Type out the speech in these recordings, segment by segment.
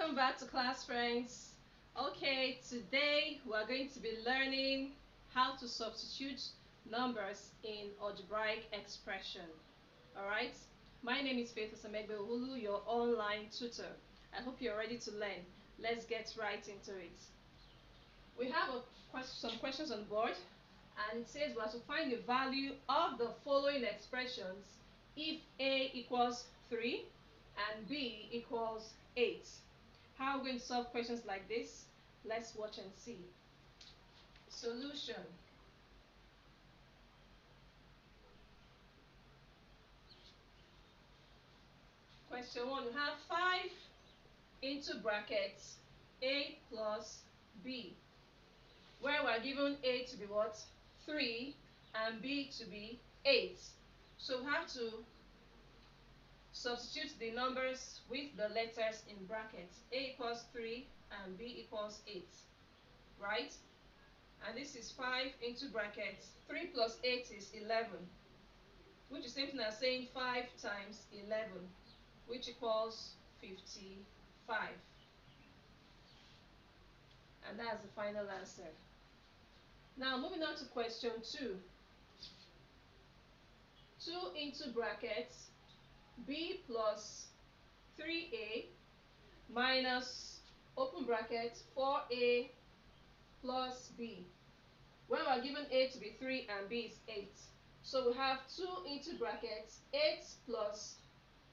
Welcome back to class, friends. Okay, today we are going to be learning how to substitute numbers in algebraic expression. Alright, my name is Faith Osamegbe Uhulu, your online tutor. I hope you're ready to learn. Let's get right into it. We have some questions on board, and it says we have to find the value of the following expressions if A equals 3 and B equals 8. How are we going to solve questions like this? Let's watch and see. Solution. Question 1, we have 5 into brackets A plus B, where we're given A to be what? 3 and B to be 8. So we have to substitute the numbers with the letters in brackets. A equals 3 and B equals 8, right? And this is 5 into brackets. 3 plus 8 is 11, which is same thing as saying 5 times 11, which equals 55. And that's the final answer. Now moving on to question 2. 2 into brackets B plus 3A minus open bracket 4A plus B, where we are given A to be 3 and B is 8. So we have 2 into brackets 8 plus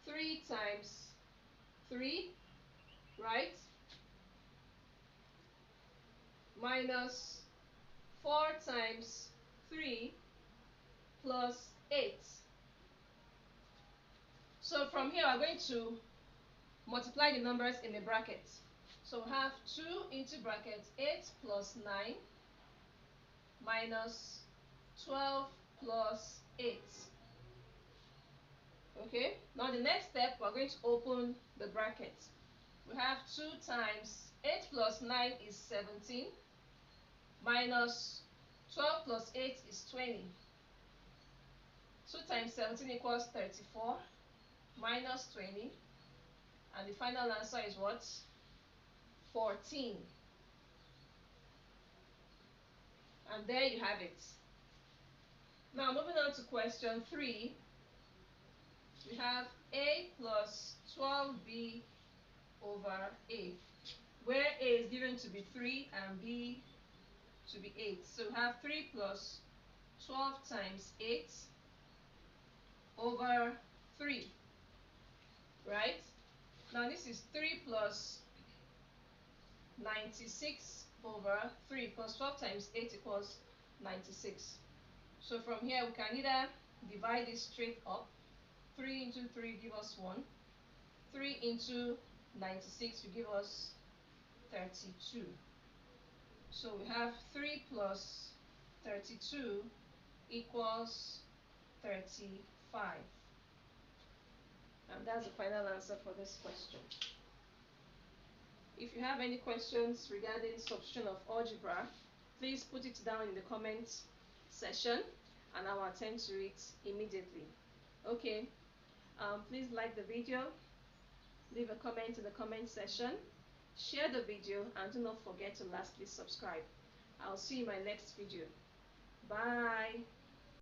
3 times 3, right? Minus 4 times 3 plus 8. So from here we're going to multiply the numbers in the bracket. So we have 2 into bracket 8 plus 9 minus 12 plus 8. Okay, now the next step, we're going to open the bracket. We have 2 times 8 plus 9 is 17, minus 12 plus 8 is 20. 2 times 17 equals 34, minus 20, and the final answer is what? 14. And there you have it. Now moving on to question 3, we have A plus 12B over A, where A is given to be 3 and B to be 8. So we have 3 plus 12 times 8 over 3, right? Now this is 3 plus 96 over 3, plus 12 times 8 equals 96. So from here we can either divide this straight up. 3 into 3 give us 1. 3 into 96 will give us 32. So we have 3 plus 32 equals 35. And that's the final answer for this question. If you have any questions regarding substitution of algebra, please put it down in the comments section and I will attend to it immediately. Okay, please like the video, leave a comment in the comment section, share the video, and do not forget to lastly subscribe. I'll see you in my next video. Bye.